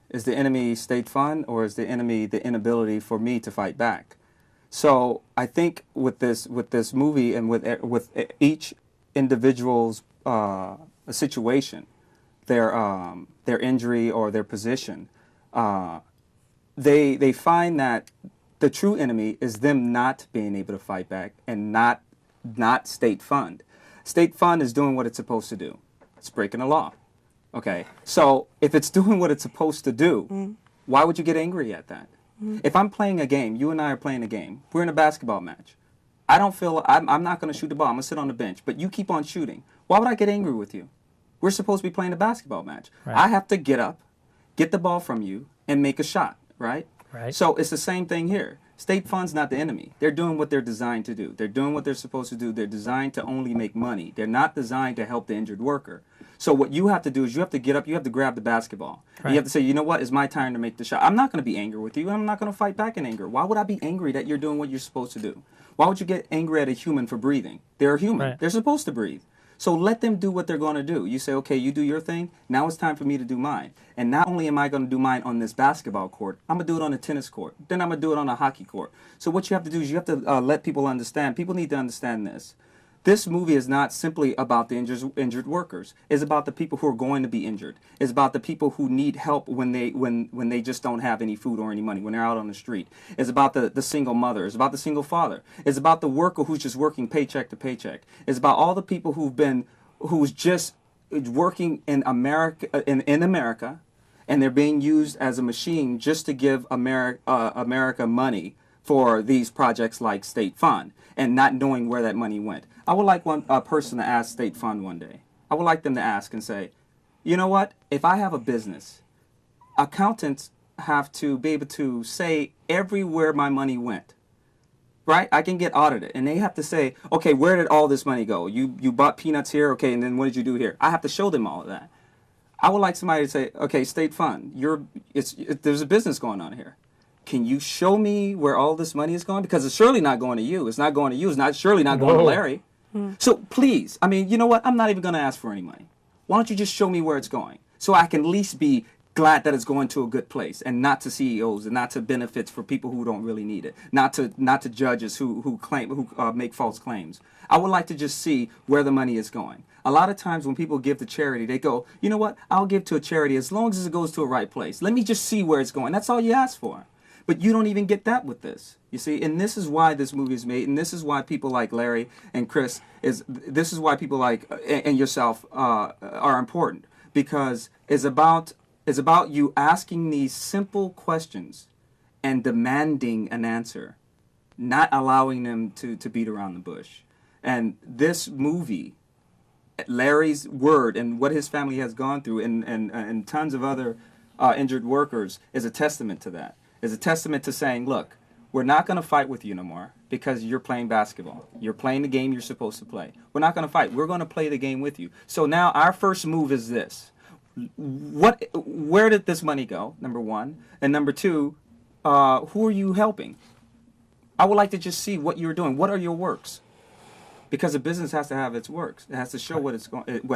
Is the enemy state fund, or is the enemy the inability for me to fight back? So I think with this movie and with each individual's situation, their injury or their position, they find that the true enemy is them not being able to fight back, and not state fund. State fund is doing what it's supposed to do. It's breaking the law. Okay, so if it's doing what it's supposed to do, why would you get angry at that? If I'm playing a game, you and I are playing a game, we're in a basketball match. I don't feel, I'm not going to shoot the ball, I'm going to sit on the bench, but you keep on shooting. Why would I get angry with you? We're supposed to be playing a basketball match. Right. I have to get up, get the ball from you, and make a shot, right? Right. So it's the same thing here. State fund's not the enemy. They're doing what they're designed to do. They're doing what they're supposed to do. They're designed to only make money. They're not designed to help the injured worker. So what you have to do is you have to get up, you have to grab the basketball. Right. You have to say, you know what, it's my turn to make the shot. I'm not going to be angry with you, and I'm not going to fight back in anger. Why would I be angry that you're doing what you're supposed to do? Why would you get angry at a human for breathing? They're a human. Right. They're supposed to breathe. So let them do what they're going to do. You say, okay, you do your thing. Now it's time for me to do mine. And not only am I going to do mine on this basketball court, I'm going to do it on a tennis court. Then I'm going to do it on a hockey court. So what you have to do is you have to let people understand. People need to understand this. This movie is not simply about the injured workers. It's about the people who are going to be injured. It's about the people who need help when they just don't have any food or any money, when they're out on the street. It's about the single mother. It's about the single father. It's about the worker who's just working paycheck to paycheck. It's about all the people who's just working in America, in America, and they're being used as a machine just to give America money for these projects like State Fund, and not knowing where that money went. I would like one person to ask State Fund one day. I would like them to ask and say, you know what, if I have a business, accountants have to be able to say everywhere my money went, right? I can get audited, and they have to say, okay, where did all this money go? You bought peanuts here, okay, and then what did you do here? I have to show them all of that. I would like somebody to say, okay, State Fund, there's a business going on here. Can you show me where all this money is going? Because it's surely not going to you. It's not going to you. It's surely not going to Larry. So please, I mean, you know what? I'm not even going to ask for any money. Why don't you just show me where it's going, so I can at least be glad that it's going to a good place, and not to CEOs, and not to benefits for people who don't really need it, not to judges who make false claims. I would like to just see where the money is going. A lot of times when people give to charity, they go, you know what? I'll give to a charity as long as it goes to a right place. Let me just see where it's going. That's all you ask for. But you don't even get that with this, you see, and this is why this movie is made, and this is why people like Larry and Chris this is why people like and yourself are important, because it's about you asking these simple questions and demanding an answer, not allowing them to beat around the bush. And this movie, Larry's word and what his family has gone through, and tons of other injured workers, is a testament to that. Is a testament to saying, look, we're not going to fight with you no more because you're playing basketball. You're playing the game you're supposed to play. We're not going to fight. We're going to play the game with you. So now our first move is this. Where did this money go, number one? And number two, who are you helping? I would like to just see what you're doing. What are your works? Because a business has to have its works. It has to show what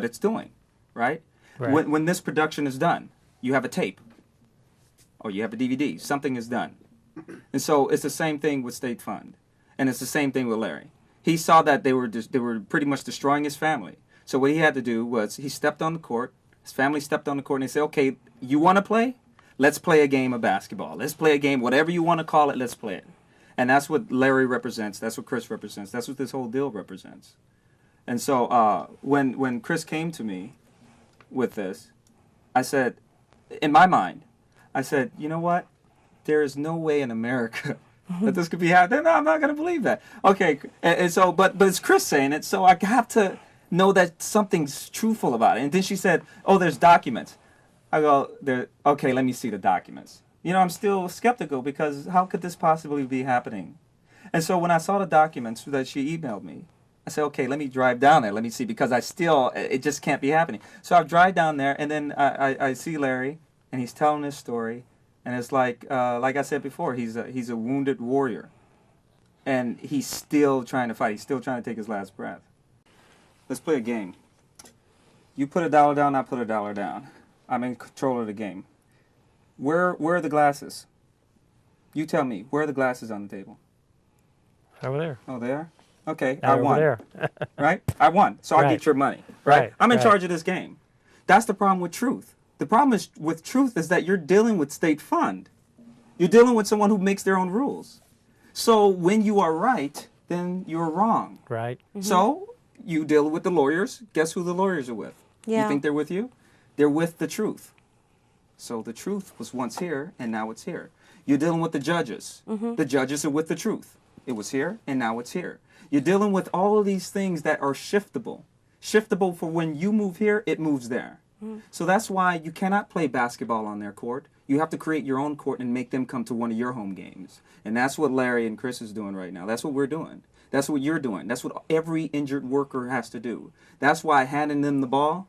it's doing, right? When this production is done, you have a tape. Or you have a DVD. Something is done. And so it's the same thing with State Fund. And it's the same thing with Larry. He saw that they were pretty much destroying his family. So what he had to do was he stepped on the court. His family stepped on the court and they said, okay, you want to play? Let's play a game of basketball. Let's play a game, whatever you want to call it, let's play it. And that's what Larry represents. That's what Chris represents. That's what this whole deal represents. And so when Chris came to me with this, I said, in my mind, I said, you know what? There is no way in America that this could be happening. No, I'm not going to believe that. Okay, and so, but it's Chris saying it, so I have to know that something's truthful about it. And then she said, oh, there's documents. I go, okay, let me see the documents. You know, I'm still skeptical because how could this possibly be happening? And so when I saw the documents that she emailed me, I said, okay, let me drive down there. Let me see, because it just can't be happening. So I drive down there, and then I see Larry, and he's telling his story, and it's like I said before, he's a wounded warrior, and he's still trying to fight. He's still trying to take his last breath. Let's play a game. You put $1 down, I put $1 down. I'm in control of the game. Where are the glasses? You tell me. Where are the glasses on the table? Over there. Oh, they are? Okay, I Over won. there. Right? I won. So I Right. get your money. Right? Right, I'm in right. charge of this game. That's the problem with truth. The problem with truth is that you're dealing with state fund. You're dealing with someone who makes their own rules. So when you are right, then you're wrong. Right. So you deal with the lawyers. Guess who the lawyers are with? Yeah. You think they're with you? They're with the truth. So the truth was once here, and now it's here. You're dealing with the judges. The judges are with the truth. It was here, and now it's here. You're dealing with all of these things that are shiftable. Shiftable for when you move here, it moves there. So that's why you cannot play basketball on their court. You have to create your own court and make them come to one of your home games. And that's what Larry and Chris is doing right now. That's what we're doing. That's what you're doing. That's what every injured worker has to do. That's why handing them the ball,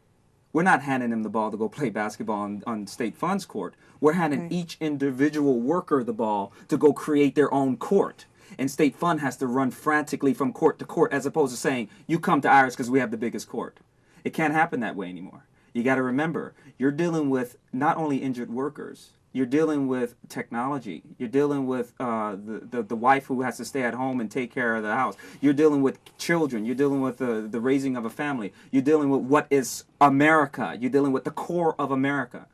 we're not handing them the ball to go play basketball on state funds court. We're handing each individual worker the ball to go create their own court. And state fund has to run frantically from court to court as opposed to saying, you come to ours because we have the biggest court. It can't happen that way anymore. You got to remember, you're dealing with not only injured workers, you're dealing with technology. You're dealing with the wife who has to stay at home and take care of the house. You're dealing with children. You're dealing with the raising of a family. You're dealing with what is America. You're dealing with the core of America.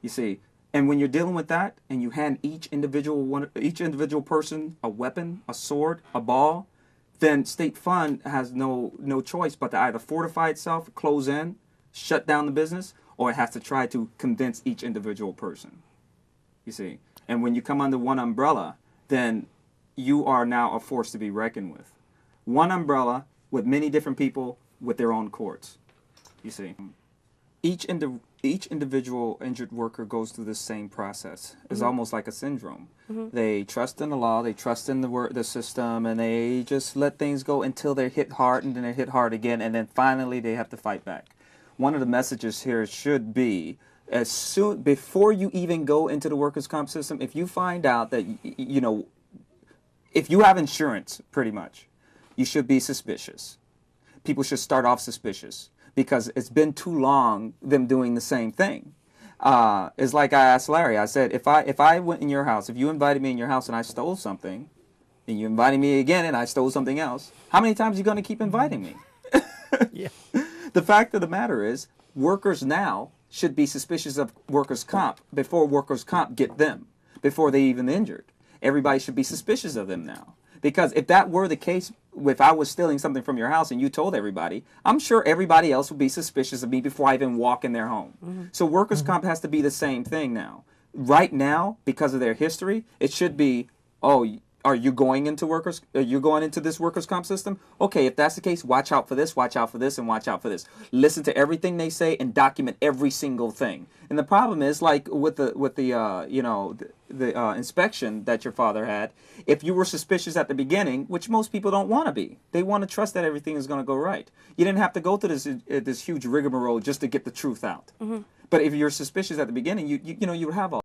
You see, and when you're dealing with that, and you hand each individual person a weapon, a sword, a ball, then state fund has no choice but to either fortify itself, close in, shut down the business, or it has to try to convince each individual person. You see, and when you come under one umbrella, then you are now a force to be reckoned with. One umbrella with many different people with their own courts. You see, each individual injured worker goes through the same process. It's almost like a syndrome. They trust in the law, they trust in the system, and they just let things go until they're hit hard, and then they're hit hard again, and then finally they have to fight back. One of the messages here should be, before you even go into the workers' comp system, if you find out that, if you have insurance, pretty much, you should be suspicious. People should start off suspicious because it's been too long them doing the same thing. It's like I asked Larry, I said, if I went in your house, if you invited me in your house and I stole something, and you invited me again and I stole something else, how many times are you going to keep inviting me? Yeah. The fact of the matter is, workers now should be suspicious of workers' comp before workers' comp get them, before they even injured. Everybody should be suspicious of them now. Because if that were the case, if I was stealing something from your house and you told everybody, I'm sure everybody else would be suspicious of me before I even walk in their home. So workers' comp has to be the same thing now. Right now, because of their history, it should be, oh, are you going into this workers' comp system? Okay, if that's the case, watch out for this, and watch out for this. Listen to everything they say and document every single thing. And the problem is, like with the inspection that your father had, if you were suspicious at the beginning, which most people don't want to be, they want to trust that everything is going to go right. You didn't have to go through this huge rigmarole just to get the truth out. But if you're suspicious at the beginning, you would have all.